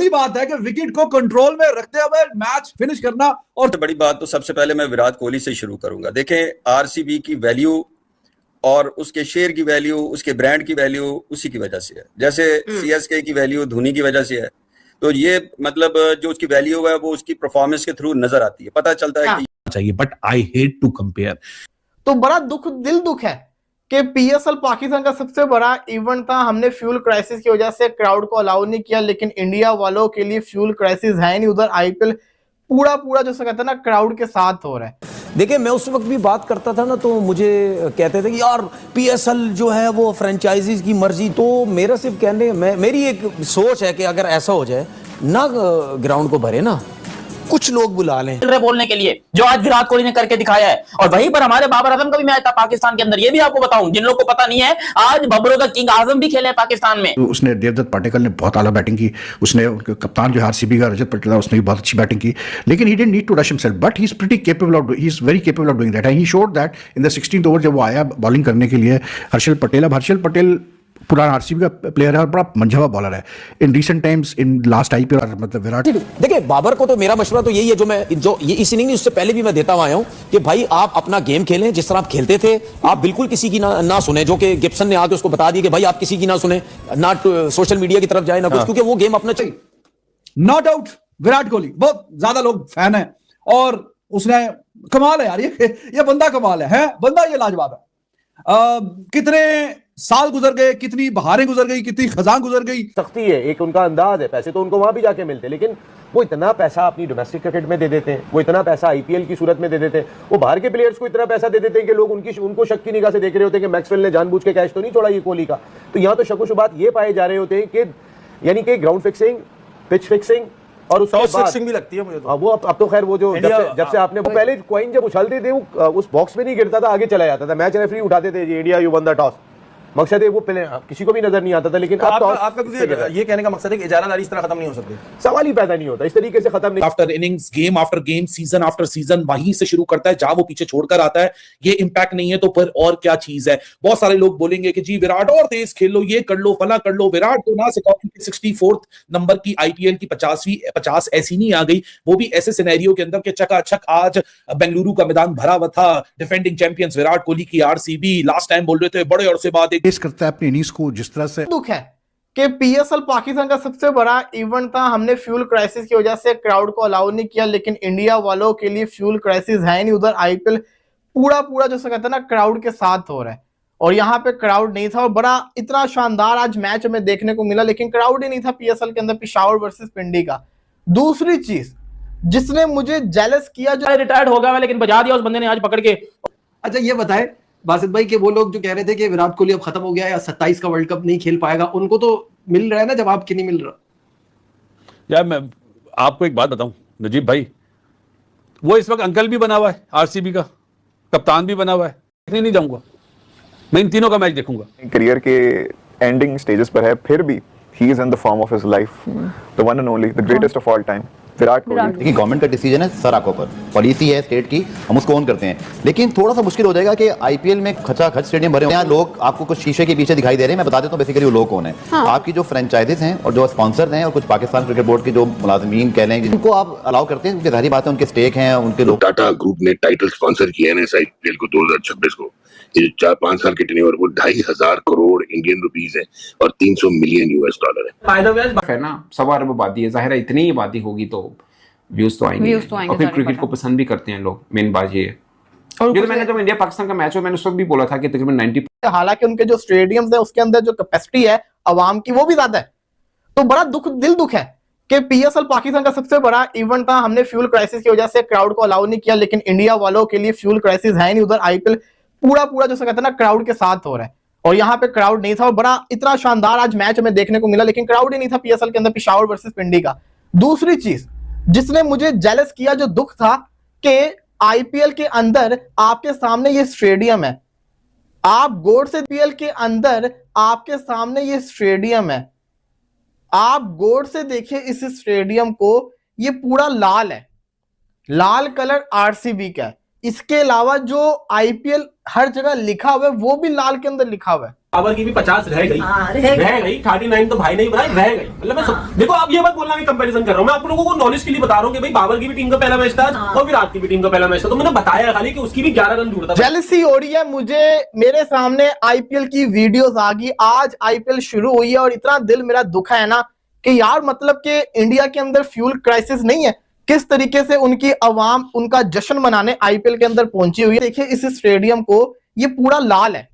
बड़ी बात है कि विकेट को कंट्रोल में रखते हुए मैच फिनिश करना। और बड़ी बात तो सबसे पहले मैं विराट कोहली से शुरू करूंगा। देखें, आरसीबी की वैल्यू और उसके शेयर की वैल्यू, उसके ब्रांड की वैल्यू उसी की वजह से है। जैसे सीएसके की वैल्यू धोनी की वजह से है, तो ये मतलब जो उसकी वैल्यू है वो उसकी परफॉर्मेंस के थ्रू नजर आती है, पता चलता है कि चाहिए। But I hate to compare. तो बड़ा दिल दुख है कि पीएसएल पाकिस्तान का सबसे बड़ा इवेंट था, हमने फ्यूल क्राइसिस की वजह से क्राउड को अलाउ नहीं किया, लेकिन इंडिया वालों के लिए फ्यूल क्राइसिस है नहीं। उधर आईपीएल पूरा जो कहते हैं ना क्राउड के साथ हो रहा है। देखिए, मैं उस वक्त भी बात करता था ना, तो मुझे कहते थे कि यार पीएसएल जो है वो फ्रेंचाइजीज की मर्जी। तो मेरा सिर्फ मेरी एक सोच है कि अगर ऐसा हो जाए ना, ग्राउंड को भरे ना, कुछ लोग बुला लें बोलने के लिए, जो आज विराट कोहली ने करके दिखाया है। और वहीं पर हमारे बाबर आजम का भी मैच था पाकिस्तान के अंदर, ये भी आपको बताऊं, जिन लोगों को पता नहीं है, आज बबरों का किंग आजम भी खेले पाकिस्तान में। उसने देवदत्त पाटेकल ने बहुत आला बैटिंग की, उसने कप्तान जो आरसीबी का रजत पटेला, उसने भी बहुत अच्छी बैटिंग की, लेकिन he didn't need to rush himself, but he is pretty capable of, he is very capable of doing that, and he showed that in the 16th over जब वो आया बॉलिंग करने के लिए। हर्षल पटेल पुराना आरसीबी का प्लेयर है और बड़ा मंझावा बॉलर है। In recent times, in last IPL, मतलब विराट। देखिए, बाबर को तो मेरा मशवरा तो यही है, जो ये इस इनिंग उससे पहले भी मैं देता हुआ आया हूं कि भाई आप अपना गेम खेलें जिस तरह आप खेलते थे। आप बिल्कुल किसी की ना सुने, जो कि गिब्सन ने आके उसको बता दिया कि भाई आप किसी की ना सुने, ना सोशल मीडिया की तरफ जाए ना कुछ, क्योंकि वो गेम अपना चाहिए। नो डाउट विराट कोहली बहुत ज्यादा लोग फैन है और उसने कमाल है यार, ये बंदा कमाल है बंदा ये लाजवाब है। कितने साल गुजर गए, कितनी बहारें गुजर गई, कितनी खजां गुजर गई। सख्ती है, एक उनका अंदाज है। पैसे तो उनको वहां भी जाके मिलते, लेकिन वो इतना पैसा अपनी डोमेस्टिक क्रिकेट में दे देते हैं, वो इतना पैसा आईपीएल की सूरत में दे देते हैं, वो बाहर के प्लेयर्स को इतना पैसा दे देते हैं कि लोग उनको शक की निगाह से देख रहे होते हैं कि मैक्सवेल ने जानबूझ के कैच तो नहीं छोड़ा ये कोहली का। तो यहाँ तो शक व शुबात ये पाए जा रहे होते हैं कि यानी कि ग्राउंड फिक्सिंग, पिच फिक्सिंग और उसके बाद भी लगती है मुझे तो। वो अब तो खैर वो जो जब से आपने पहले कॉइन जब उछलते थे वो उस बॉक्स में नहीं गिरता था, आगे चला जाता था। मैच रेफरी उठाते थे, India you one the toss, मकसद है वो पहले किसी को भी नजर नहीं आता था। लेकिन तो आपका ये कहने का मकसद है कि इजारादारी इस तरह खत्म नहीं हो सकती, सवाल ही पैदा नहीं होता, इस तरीके से खत्म नहीं। After innings, game after game, season after season वहीं से शुरू करता है जहां वो पीछे छोड़कर आता है। ये इंपैक्ट नहीं है तो फिर और क्या चीज है। बहुत सारे लोग बोलेंगे कि जी विराट और तेज खेल लो, ये कर लो, फला कर लो। विराट को ना सिखाओ 64th नंबर की आईपीएल की 50 ऐसी नहीं आ गई, वो भी ऐसे सिनेरियो के अंदर के चकाचक। आज बेंगलुरु का मैदान भरा हुआ था, डिफेंडिंग चैंपियंस विराट कोहली की आरसीबी लास्ट टाइम बोल रहे थे बड़े अरसे बाद एक करता है अपनी को जिस तरह से। दुख है कि पीएसएल पाकिस्तान का सबसे बड़ा इवेंट था, हमने फ्यूल क्राइसिस की वजह से क्राउड को अलाउ नहीं किया, लेकिन इंडिया वालों के लिए फ्यूल क्राइसिस है नहीं। उधर आईपीएल पूरा जो कहते हैं ना क्राउड के साथ हो रहा है और यहाँ पे क्राउड नहीं था। और बड़ा इतना शानदार आज मैच हमें देखने को मिला, लेकिन क्राउड ही नहीं था पीएसएल के अंदर, पिशावर वर्सेस पिंडी का। दूसरी चीज जिसने मुझे जेलस किया, जो रिटायर्ड हो गया लेकिन बजा दिया उस बंदे ने आज पकड़ के। अच्छा ये बताए बासित भाई कि वो लोग जो कह रहे थे कि विराट कोहली अब खत्म हो गया या 27 का वर्ल्ड कप नहीं खेल पाएगा, उनको तो मिल रहा है ना जवाब, कि नहीं मिल रहा? यार मैं आपको एक बात बताऊं नजीब भाई, वो इस वक्त अंकल भी बना हुआ है आरसीबी का, कप्तान भी बना हुआ है। देखने नहीं जाऊंगा मैं, इन तीनों का मैच देखूंगा। करियर के एंडिंग स्टेजेस पर है, फिर भी he is in the form of his life, the one and only, the greatest of all time, Virat Kohli. देखिए, गवर्नमेंट का डिसीजन है सर आंखों पर, पॉलिसी है स्टेट की, हम उसको ऑन करते हैं। लेकिन थोड़ा सा मुश्किल हो जाएगा कि आईपीएल में खचाखच स्टेडियम भरे हैं, लोग आपको कुछ शीशे के पीछे दिखाई दे रहे हैं। मैं बता देता हूं बेसिकली वो लोग कौन है। हाँ। आपकी जो फ्रेंचाइजीज हैं और जो स्पॉन्सर हैं और कुछ पाकिस्तान क्रिकेट बोर्ड के जो मुलाजमीन कह लें, जिनको आप अलाउ करते हैं, क्योंकि जाहिर बात है उनके स्टेक हैं, उनके लोग। टाटा ग्रुप ने टाइटल स्पॉन्सर किया है आईपीएल को 2026 को, ये 4-5 साल के टेन्योर, वो 2,500 करोड़ इंडियन रुपीस है और 300 मिलियन यूएस डॉलर है। फायदा है ना, 1.25 अरब आबादी है, जाहिर है इतनी ही आबादी होगी तो व्यूज तो आएंगे और फिर क्रिकेट को पसंद भी करते हैं लोग। मेन बात ये है। और मैंने जब इंडिया पाकिस्तान का मैच हो, मैंने उस वक्त भी बोला था कि तकरीबन 90, हालांकि उनके जो स्टेडियम्स है उसके अंदर जो कैपेसिटी है अवाम की वो भी ज्यादा है। तो बड़ा दिल दुख है कि पीएसएल पाकिस्तान का सबसे बड़ा इवेंट था, हमने फ्यूल क्राइसिस की वजह से क्राउड को अलाउ नहीं किया, लेकिन इंडिया वालों के लिए फ्यूल क्राइसिस है नहीं। उधर आईपीएल पूरा जो कहते हैं ना क्राउड के साथ हो रहा है और यहाँ पे क्राउड नहीं था। और बड़ा इतना शानदार आज मैच हमें देखने को मिला, लेकिन क्राउड ही नहीं था पीएसएल के अंदर, पिशावर वर्सेस पिंडी का। दूसरी चीज जिसने मुझे जेलस किया, जो दुख था, कि आईपीएल के अंदर आपके सामने ये स्टेडियम है, आप गौर से आईपीएल के अंदर आपके सामने ये स्टेडियम है, आप गौर से देखिए इस स्टेडियम को, ये पूरा लाल है, लाल कलर आरसीबी का है। इसके अलावा जो आईपीएल हर जगह लिखा हुआ है वो भी लाल के अंदर लिखा हुआ है। बाबर की भी 50 रह गई, रह गई 39 तो भाई नहीं बनाई, रह गई। मतलब मैं देखो आप ये मत बोलना मैं कंपैरिजन कर रहा हूँ, मैं आप लोगों को नॉलेज के लिए बता रहा हूँ कि भाई बाबर की भी टीम का पहला मैच था और विराट की भी टीम का पहला मैच था, तो मैंने बताया खाली कि उसकी भी 11 रन दूर था। जेलसी हो रही है मुझे, मेरे सामने आईपीएल की वीडियोस आ गई, आज आईपीएल शुरू हुई है और इतना दिल मेरा दुखा है ना कि यार मतलब कि इंडिया के अंदर फ्यूल क्राइसिस नहीं है, किस तरीके से उनकी अवाम उनका जश्न मनाने आईपीएल के अंदर पहुंची हुई है। देखिए इस स्टेडियम को, ये पूरा लाल है,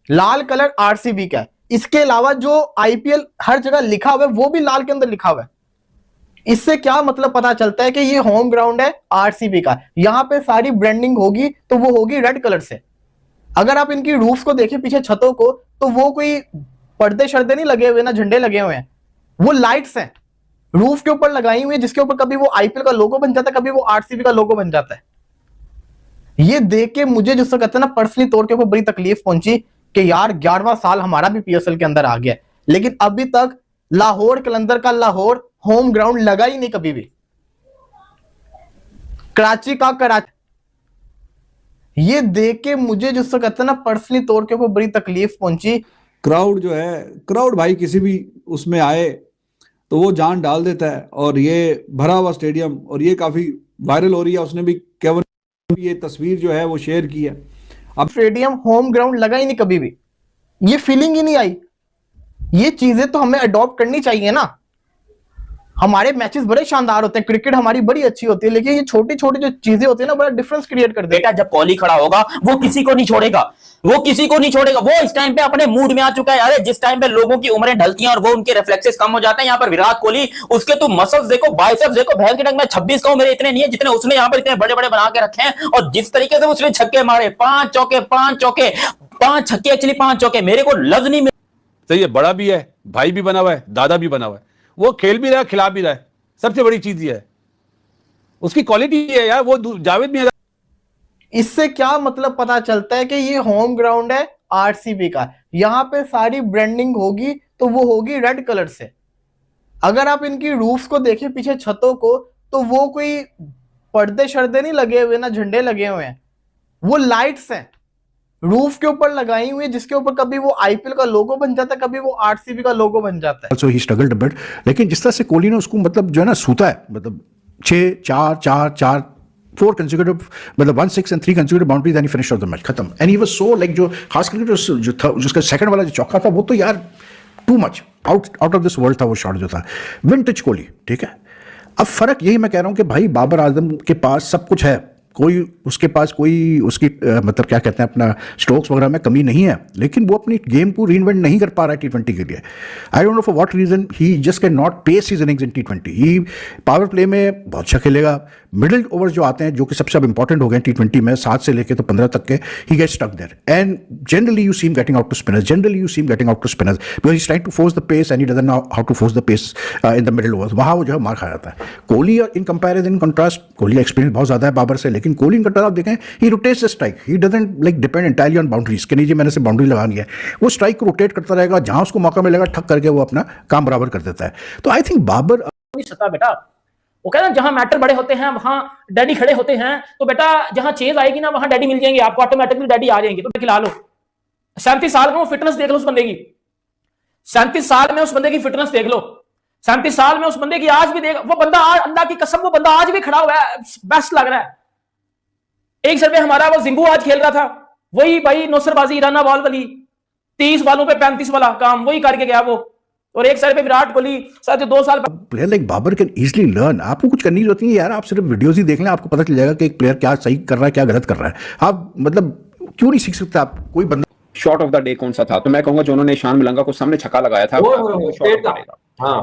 लाल कलर आरसीबी का है। इसके अलावा जो आईपीएल हर जगह लिखा हुआ है वो भी लाल के अंदर लिखा हुआ है। इससे क्या मतलब पता चलता है कि ये होम ग्राउंड है आरसीबी का, यहां पे सारी ब्रांडिंग होगी तो वो होगी रेड कलर से। अगर आप इनकी रूफ्स को देखें पीछे छतों को, तो वो कोई पर्दे शर्दे नहीं लगे हुए ना झंडे लगे हुए हैं, वो लाइट्स हैं रूफ के ऊपर लगाई हुई है, जिसके ऊपर कभी वो आईपीएल का लोगो बन जाता है, कभी वो आरसीबी का लोगो बन जाता है। ये देख के मुझे जिससे कहते हैं ना पर्सनली तौर के ऊपर बड़ी तकलीफ पहुंची कि यार 11वां साल हमारा भी पीएसएल के अंदर आ गया, लेकिन अभी तक लाहौर कलंदर का लाहौर होम ग्राउंड लगा ही नहीं कभी भी। कराची का कराची, ये देख के मुझे जिससे कहते हैं ना पर्सनली तौर के ऊपर बड़ी तकलीफ पहुंची। क्राउड जो है, क्राउड भाई किसी भी उसमें आए तो वो जान डाल देता है, और ये भरा हुआ स्टेडियम, और ये काफी वायरल हो रही है। उसने भी केवन ये तस्वीर जो है वो शेयर की है। अब स्टेडियम होम ग्राउंड लगा ही नहीं कभी भी, ये फीलिंग ही नहीं आई। ये चीजें तो हमें अडॉप्ट करनी चाहिए ना। हमारे मैचेस बड़े शानदार होते हैं, क्रिकेट हमारी बड़ी अच्छी होती है, लेकिन ये छोटी छोटी जो चीजें होती है ना बड़ा डिफरेंस क्रिएट कर देता है। बेटा जब कोहली खड़ा होगा वो किसी को नहीं छोड़ेगा, वो किसी को नहीं छोड़ेगा। वो इस टाइम पे अपने मूड में आ चुका है। अरे जिस टाइम पे लोगों की उम्रें ढलती हैं और वो उनके रिफ्लेक्सेस कम हो जाते हैं, यहाँ पर विराट कोहली, उसके तो मसल्स देखो, बाइसेप्स देखो, भैंस के टंग में 26 का मेरे इतने नहीं है जितने उसने यहाँ पर इतने बड़े बड़े बना के रखे हैं। और जिस तरीके से उसने छक्के मारे, 5 चौके 5 चौके 5 छक्के, एक्चुअली 5 चौके, मेरे को लफ्ज नहीं मिल। सही है, बड़ा भी है, भाई भी बना हुआ है, दादा भी बना हुआ है, वो खेल भी रहा है, खिला भी रहा है। सबसे बड़ी चीज ये है, उसकी क्वालिटी है यार, वो जावेद भी है। इससे क्या मतलब पता चलता है कि ये होम ग्राउंड है आरसीबी का, यहां पे सारी ब्रांडिंग होगी तो वो होगी रेड कलर से। अगर आप इनकी रूफ्स को देखें पीछे छतों को, तो वो कोई पर्दे शर्दे नहीं लगे हुए ना झंडे लगे हुए हैं, वो लाइट्स हैं रूफ के ऊपर लगाई हुई है, जिसके ऊपर कभी वो आईपीएल का लोगो बन जाता है, कभी वो आरसीबी का लोगो बन जाता है। सो ही स्ट्रगल्ड अ बिट, लेकिन जिस तरह से कोहली ने उसको मतलब जो है ना सूता है, मतलब 4 कंसेक्यूटिव, मतलब 1 6 and 3 consecutive boundaries, and he finished off the match, खत्म। And he was so like, जो खास करके जो था जिसका सेकंड वाला जो चौका था, वो तो यार too much out of this world था वो शॉट जो था, विंटेज कोहली। ठीक है, अब फर्क यही मैं कह रहा हूं कि भाई बाबर आजम के पास सब कुछ है, कोई उसके पास कोई उसकी मतलब क्या कहते हैं अपना स्ट्रोक्स वगैरह में कमी नहीं है, लेकिन वो अपनी गेम को रीइन्वेंट नहीं कर पा रहा है टी20 के लिए। I don't know for what reason, he just can not pace his innings in टी20। ही पावर प्ले में बहुत अच्छा खेलेगा, मिडिल ओवर्स जो आते हैं जो कि सबसे अब इंपॉर्टेंट हो गए टी20 में, 7 से लेकर तो 15 तक के, he gets stuck there, and generally you see him getting out to spinners, because he is trying to force the pace and he doesn't know how to force the pace in the middle overs. वहाँ वो जो है मार खा जाता है। Kohli in comparison, in contrast, Kohli का experience बहुत ज़्यादा है बाबर से, लेकिन कोहली इन आप देखें, he rotates the strike, he doesn't like depend entirely on boundaries कि नहीं जी मैंने से बाउंड्री लगानी है, वो स्ट्राइक को रोटेट करता रहेगा, जहां उसको मौका मिलेगा ठक करके वो अपना काम बराबर कर देता है। तो आई थिंक बाबर बेटा, वो कहना जहां मैटर बड़े होते हैं वहां डैडी खड़े होते हैं, तो बेटा जहां चेंज आएगी ना वहां डैडी मिल जाएंगे आपको, ऑटोमेटिकली डैडी आ जाएंगे। तो खिला लो, 37 साल में वो फिटनेस देख लो उस बंदे की, 37 साल में उस बंदे की फिटनेस देख लो, 37 साल में उस बंदे की आज भी देख, वो बंदा अल्लाह की कसम वो बंदा आज भी खड़ा हुआ है, बेस्ट लग रहा है। एक सर्वे हमारा वो जिंगू आज खेल रहा था, वही भाई नौसरबाजी राना बॉल वाली 30 बालों पे 35 वाला काम वही करके गया वो। और एक साइड पे विराट कोहली साथ 2 साल player like Babar can easily learn. आपको कुछ करनी जरूरत नहीं है यार, आप सिर्फ वीडियोस ही देख लें, आपको पता चल जाएगा कि एक प्लेयर क्या सही कर रहा है क्या गलत कर रहा है। आप मतलब क्यों नहीं सीख सकते आप? कोई बंदा शॉट ऑफ द डे कौन सा था? तो मैं कहूंगा जो उन्होंने ईशान मलंगा को सामने छक्का लगाया था,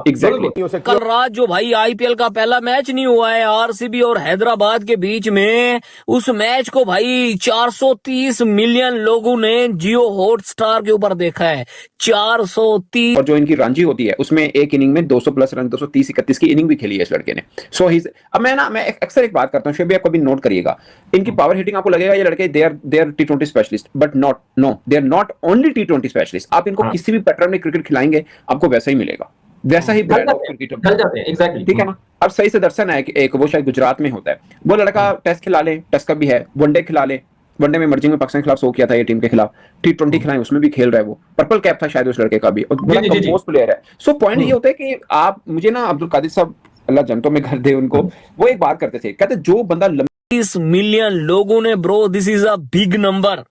एग्जैक्टली। कल रात जो भाई आईपीएल का पहला मैच नहीं हुआ है आरसीबी और हैदराबाद के बीच में, उस मैच को भाई 430 मिलियन लोगों ने जियो हॉटस्टार के ऊपर देखा है, 430। और जो इनकी रणजी होती है उसमें एक इनिंग में 200 प्लस रन, 230-31 की इनिंग भी खेली है इस लड़के ने। सो ही अब मैं अक्सर एक बात करता हूँ, शेबी आप कभी नोट करिएगा, इनकी पावर हिटिंग आपको लगेगा ये लड़के they are T20 specialist, but not only T20 specialist. आप इनको किसी भी पैटर्न में क्रिकेट खिलाएंगे आपको वैसा ही मिलेगा। वैसा ही ब्रांड ढल ऑफ जाते हैं, क्रिकेट ढल जाते हैं, एग्जैक्टली। ठीक है ना। अब सही से दर्शन है कि एक वो शायद गुजरात में होता है, वो लड़का टेस्ट खिला ले, टेस्ट का भी है, वनडे खिला ले, वनडे में मर्जिंग में पाकिस्तान के खिलाफ 100 किया था ये टीम के खिलाफ, T20 खिलाए उसमें भी खेल रहा है, वो पर्पल कैप था शायद उस लड़के का भी, और बड़ा कंपोज प्लेयर है। सो पॉइंट ये होता है कि आप मुझे ना अब्दुल कादिर साहब अल्लाह जन्नतों में घर दे उनको, वो एक बात करते थे, कहते जो बंदा 30 मिलियन लोगों ने, bro this is a big number,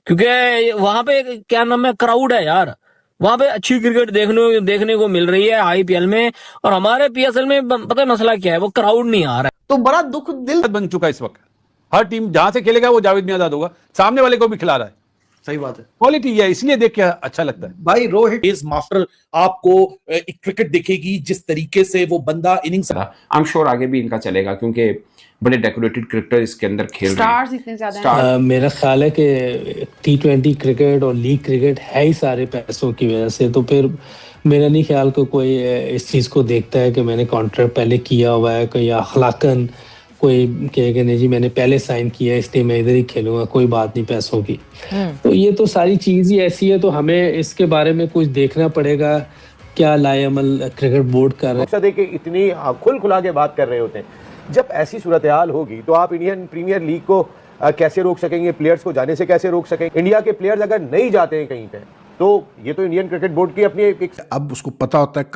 क्योंकि वहां पे क्या नाम है, क्राउड है यार, वहां पे अच्छी क्रिकेट देखने को मिल रही है आईपीएल में, और हमारे पीएसएल में पता है मसला क्या है, वो क्राउड नहीं आ रहा है। तो बड़ा दुख दिल बन चुका है इस वक्त। हर टीम जहां से खेलेगा वो जावेद मियांदाद होगा, सामने वाले को भी खिला रहा है। सही बात है, क्वालिटी है, इसलिए देख के अच्छा लगता है भाई। रोहित इज मास्टर आपको एक क्रिकेट दिखेगी जिस तरीके से वो बंदा इनिंग्स, आई एम श्योर आगे भी इनका चलेगा, क्योंकि बड़े डेकोरेटेड क्रिकेटर इसके अंदर खेल रहे हैं, स्टार्स इतने ज्यादा हैं। मेरा ख्याल है कि T20 क्रिकेट और लीग क्रिकेट है ही सारे पैसों की वजह से, तो फिर मेरा नहीं ख्याल कि कोई इस चीज़ को देखता है कि मैंने कॉन्ट्रैक्ट पहले किया हुआ है, कोई अखलाकन कोई कहेगा नहीं जी मैंने पहले साइन किया है इसलिए मैं इधर ही खेलूंगा, कोई बात नहीं पैसों की। तो ये तो सारी चीज़ ही ऐसी है, तो हमें इसके बारे में कुछ देखना पड़ेगा क्या लाएअमल क्रिकेट बोर्ड कर रहा है। मकसद है कि इतनी खुल खुला के बात कर रहे होते हैं, जब ऐसी सूरत हाल होगी तो आप इंडियन प्रीमियर लीग को कैसे रोक सकेंगे, प्लेयर्स को जाने से कैसे रोक सकेंगे? इंडिया के प्लेयर्स अगर नहीं जाते हैं कहीं पे, तो ये तो इंडियन क्रिकेट बोर्ड की अपनी एक अब उसको पता होता है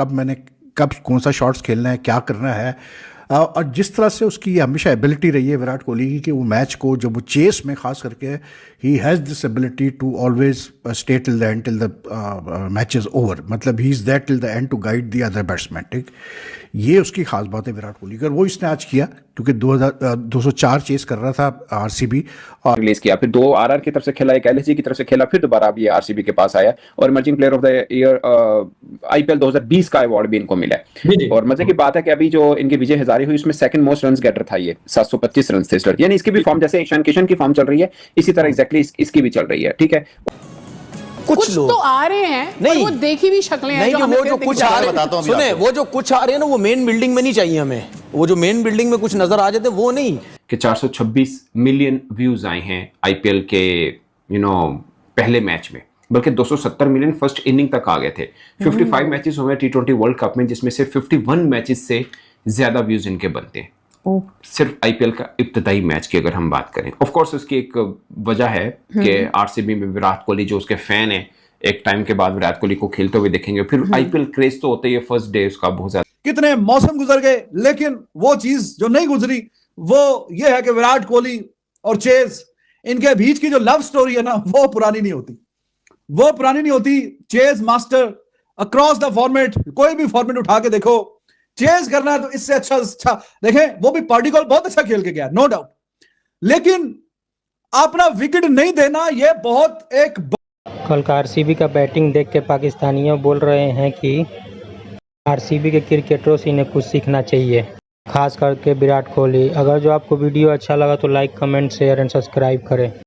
कब कौन सा शॉट्स खेलना है, क्या करना है। और जिस तरह से उसकी हमेशा एबिलिटी रही है विराट कोहली की कि वो मैच को जब वो चेस में खास करके he has this ability to always stay till the end till the match is over, मतलब he is that till the end to guide the other batsman. ठीक, ये उसकी खास बात है विराट कोहली की, और वो इसने आज किया क्योंकि 204 चेस कर रहा था आरसीबी और रिलीज किया, फिर 2 आरआर की तरफ से खेला, एक एलएसजी की तरफ से खेला, फिर दोबारा अभी आरसीबी के पास आया, और emerging player of the year IPL 2020 का अवार्ड भी इनको मिला है। और मजे की बात है कि अभी जो इनकी विजय हजारे हुई उसमें सेकंड मोस्ट रन गेटर था ये, 725 रन थे इस लड़के, यानी इसकी भी फॉर्म जैसे ईशान किशन की फॉर्म चल रही है इसी तरह एग्जैक्टली इसकी भी चल रही है। ठीक है, कुछ तो आ रहे हैं, नहीं, वो देखी भी शक्लें हैं नहीं, जो वो जो कुछ आ रहे हैं, सुने, वो जो कुछ आ रहे हैं ना, वो मेन बिल्डिंग में नहीं चाहिए हमें, वो जो मेन बिल्डिंग में कुछ नजर आ जाते वो नहीं। कि 426 मिलियन व्यूज आए हैं आईपीएल के पहले मैच में, बल्कि 270 मिलियन फर्स्ट इनिंग तक आ गए थे। 55 मैचेस हुए T20 वर्ल्ड कप में, जिसमें से 51 मैचेस से ज्यादा व्यूज इनके बनते हैं सिर्फ आईपीएल का इब्तदाई मैच की अगर हम बात करें। ऑफ कोर्स उसकी एक वजह है कि आरसीबी में विराट कोहली जो उसके फैन है, एक टाइम के बाद विराट कोहली को खेलते हुए देखेंगे, फिर आईपीएल क्रेज तो होता ही है फर्स्ट डे उसका बहुत ज्यादा। कितने मौसम गुजर गए, लेकिन वो चीज जो नहीं गुजरी वो ये है कि विराट कोहली और चेज, इनके बीच की जो लव स्टोरी है ना, वो पुरानी नहीं होती, वो पुरानी नहीं होती। Chase master across the format, कोई भी फॉर्मेट उठा के देखो, चेज करना है तो इससे अच्छा देखें, वो भी पार्टिकल बहुत अच्छा खेल के गया, नो डाउट, लेकिन अपना विकेट नहीं देना ये बहुत एक। कल का आरसीबी का बैटिंग देख के पाकिस्तानियों बोल रहे हैं कि आरसीबी के क्रिकेटरों से इन्हें कुछ सीखना चाहिए, खास करके विराट कोहली। अगर जो आपको वीडियो अच्छा लगा तो like, comment, share and subscribe करें।